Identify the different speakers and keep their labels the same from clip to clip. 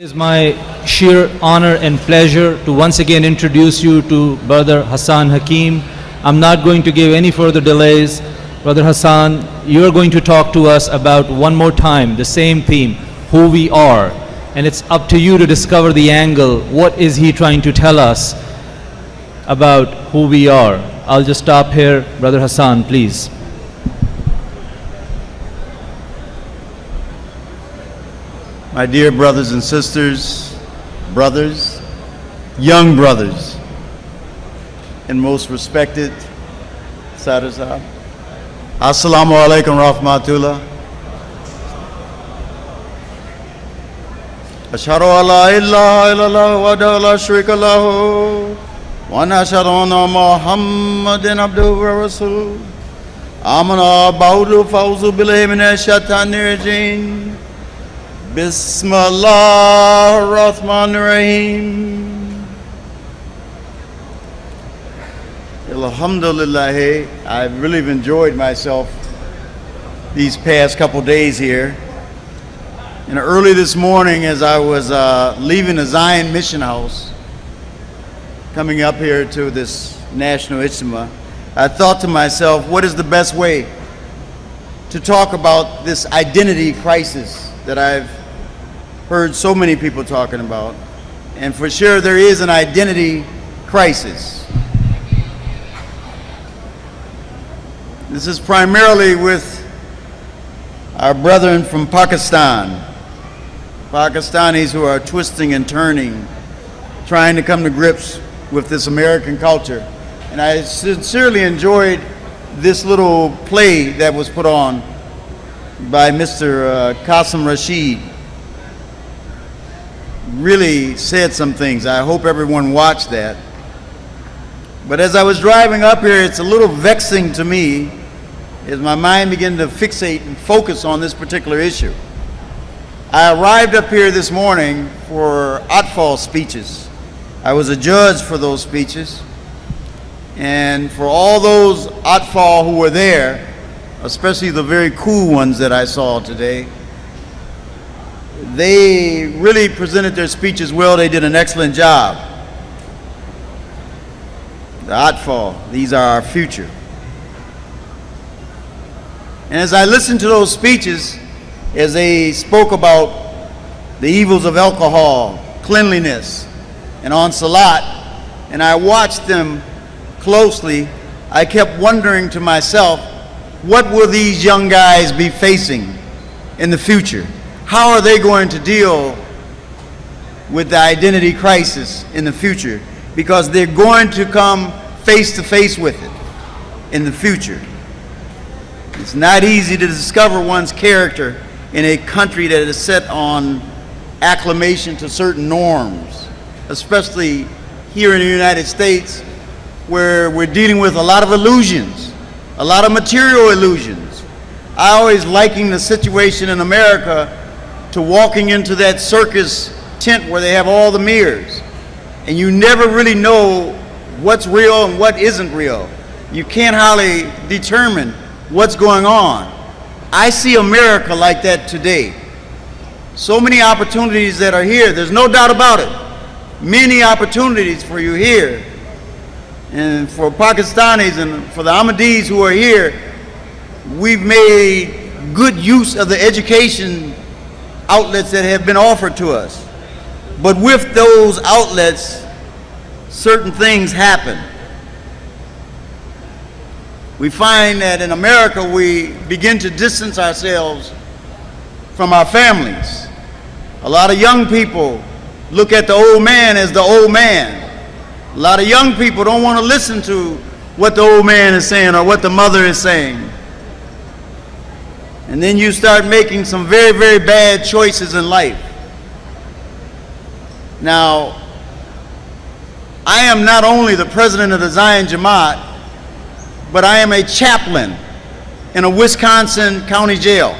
Speaker 1: It is my sheer honor and pleasure to once again introduce you to Brother Hasan Hakeem. I'm not going to give any further delays. Brother Hasan, you're going to talk to us about one more time the same theme, who we are. And it's up to you to discover the angle. What is he trying to tell us about who we are? I'll just stop here. Brother Hasan, please.
Speaker 2: My dear brothers and sisters, young brothers, and most respected Sadr Sahab, Assalamu alaikum rahmatullah. Ashhadu an la ilaha illallah wahdahu la sharika lahu wa nashhadu anna Muhammadan abduhu wa rasuluh. Amana ba'du fa'uzu billahi minash shaitanir rajim. Bismillah ar-Rahman ar-Rahim. Alhamdulillah, I've really enjoyed myself these past couple days here. And early this morning, as I was leaving the Zion Mission House, coming up here to this National Ijtema, I thought to myself, what is the best way to talk about this identity crisis that I've heard so many people talking about? And for sure there is an identity crisis. This is primarily with our brethren from Pakistan, Pakistanis who are twisting and turning, trying to come to grips with this American culture. And I sincerely enjoyed this little play that was put on by Mr. Qasim Rashid. Really said some things. I hope everyone watched that. But as I was driving up here, it's a little vexing to me as my mind began to fixate and focus on this particular issue. I arrived up here this morning for Atfal speeches. I was a judge for those speeches. And for all those Atfal who were there, especially the very cool ones that I saw today, they really presented their speeches well. They did an excellent job. The Atfal, these are our future. And as I listened to those speeches, as they spoke about the evils of alcohol, cleanliness, and on Salat, and I watched them closely, I kept wondering to myself, what will these young guys be facing in the future? How are they going to deal with the identity crisis in the future? Because they're going to come face to face with it in the future. It's not easy to discover one's character in a country that is set on acclamation to certain norms, especially here in the United States, where we're dealing with a lot of illusions, a lot of material illusions. I always liken the situation in America to walking into that circus tent where they have all the mirrors, and you never really know what's real and what isn't real. You can't hardly determine what's going on. I see America like that today. So many opportunities that are here, there's no doubt about it. Many opportunities for you here. And for Pakistanis and for the Ahmadis who are here, we've made good use of the education outlets that have been offered to us. But with those outlets, certain things happen. We find that in America we begin to distance ourselves from our families. A lot of young people look at the old man as the old man. A lot of young people don't want to listen to what the old man is saying or what the mother is saying. And then you start making some very, very bad choices in life. Now, I am not only the president of the Zion Jamaat, but I am a chaplain in a Wisconsin county jail.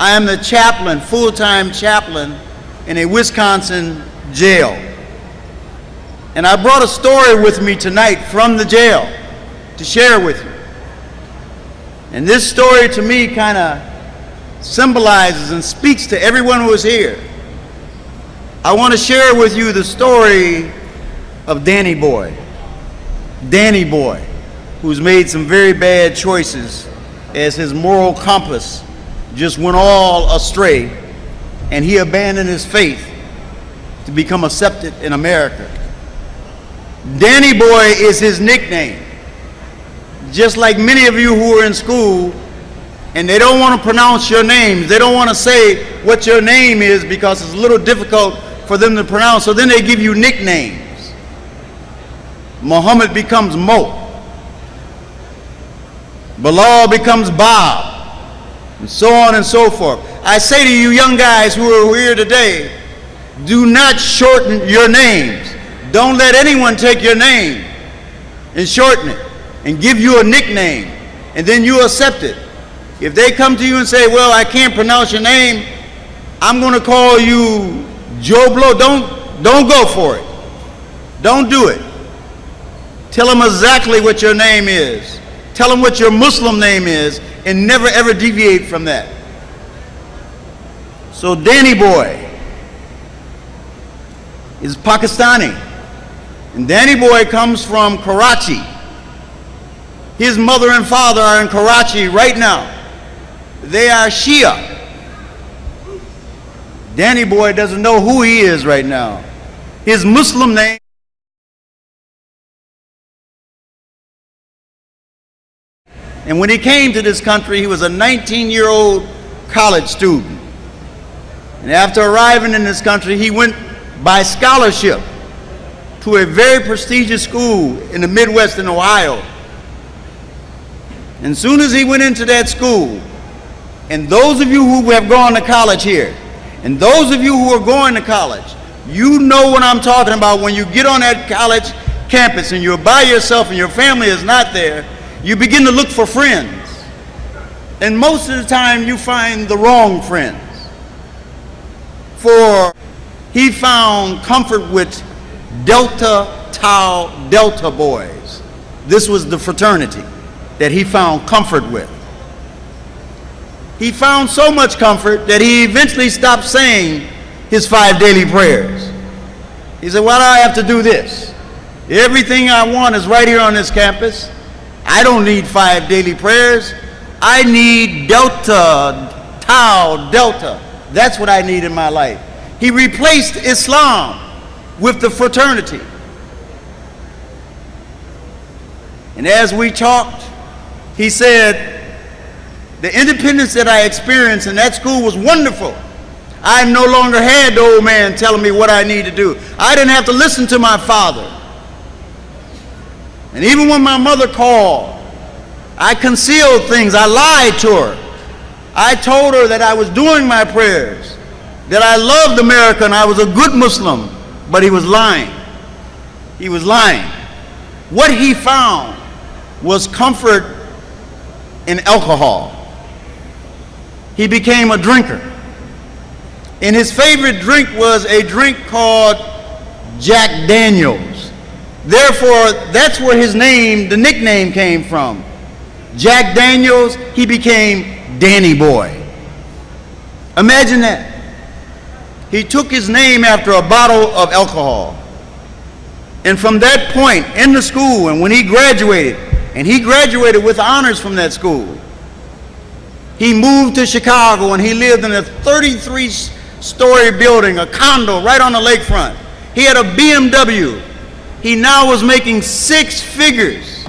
Speaker 2: I am the chaplain, full-time chaplain in a Wisconsin jail. And I brought a story with me tonight from the jail to share with you. And this story to me kind of symbolizes and speaks to everyone who is here. I want to share with you the story of Danny Boy. Danny Boy, who's made some very bad choices as his moral compass just went all astray, and he abandoned his faith to become accepted in America. Danny Boy is his nickname. Just like many of you who are in school and they don't want to pronounce your names, they don't want to say what your name is because it's a little difficult for them to pronounce, so then they give you nicknames. Muhammad becomes Mo. Bilal becomes Bob, and so on and so forth. I say to you young guys who are here today, do not shorten your names. Don't let anyone take your name and shorten it and give you a nickname, and then you accept it. If they come to you and say, well, I can't pronounce your name, I'm going to call you Joe Blow, don't go for it. Don't do it. Tell them exactly what your name is. Tell them what your Muslim name is, and never ever deviate from that. So Danny Boy is Pakistani, and Danny Boy comes from Karachi. His mother and father are in Karachi right now. They are Shia. Danny Boy doesn't know who he is right now. His Muslim name and when he came to this country, he was a 19-year-old college student. And after arriving in this country, he went by scholarship to a very prestigious school in the Midwest in Ohio. And as soon as he went into that school, and those of you who have gone to college here, and those of you who are going to college, you know what I'm talking about. When you get on that college campus and you're by yourself and your family is not there, you begin to look for friends. And most of the time you find the wrong friends. For he found comfort with Delta Tau Delta boys. This was the fraternity that he found comfort with. He found so much comfort that he eventually stopped saying his 5 daily prayers. He said, why do I have to do this? Everything I want is right here on this campus. I don't need 5 daily prayers. I need Delta Tau Delta. That's what I need in my life. He replaced Islam with the fraternity. And as we talked, he said, the independence that I experienced in that school was wonderful. I no longer had the old man telling me what I need to do. I didn't have to listen to my father. And even when my mother called, I concealed things. I lied to her. I told her that I was doing my prayers, that I loved America and I was a good Muslim, but he was lying. He was lying. What he found was comfort in alcohol. He became a drinker. And his favorite drink was a drink called Jack Daniels. Therefore, that's where his name, the nickname, came from. Jack Daniels, he became Danny Boy. Imagine that. He took his name after a bottle of alcohol. And from that point in the school, and when he graduated, and he graduated with honors from that school, he moved to Chicago and he lived in a 33-story building, a condo right on the lakefront. He had a BMW. He now was making 6 figures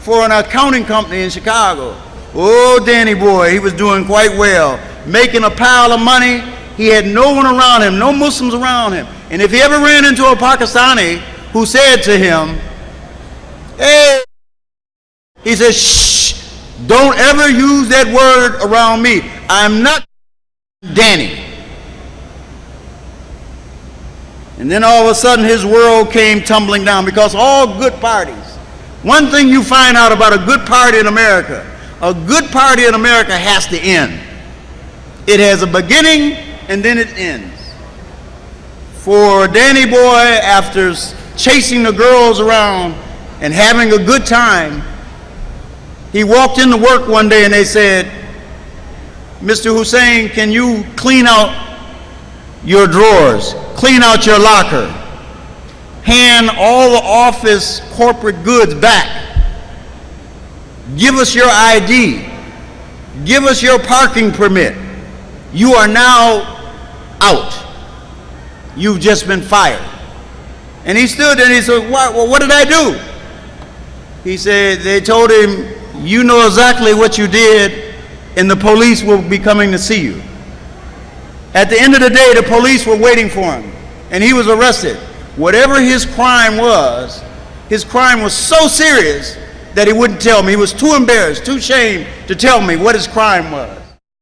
Speaker 2: for an accounting company in Chicago. Oh, Danny Boy, he was doing quite well, making a pile of money. He had no one around him, no Muslims around him. And if he ever ran into a Pakistani who said to him, hey, he said, shh, don't ever use that word around me. I'm not Danny. And then all of a sudden his world came tumbling down, because all good parties, one thing you find out about a good party in America has to end. It has a beginning and then it ends. For Danny Boy, after chasing the girls around and having a good time, he walked into work one day and they said, Mr. Hussein, can you clean out your drawers, clean out your locker, hand all the office corporate goods back, give us your ID, give us your parking permit. You are now out. You've just been fired. And he stood there and he said, what did I do? He said, they told him, you know exactly what you did, and the police will be coming to see you. At the end of the day, the police were waiting for him, and he was arrested. Whatever his crime was so serious that he wouldn't tell me. He was too embarrassed, too ashamed to tell me what his crime was.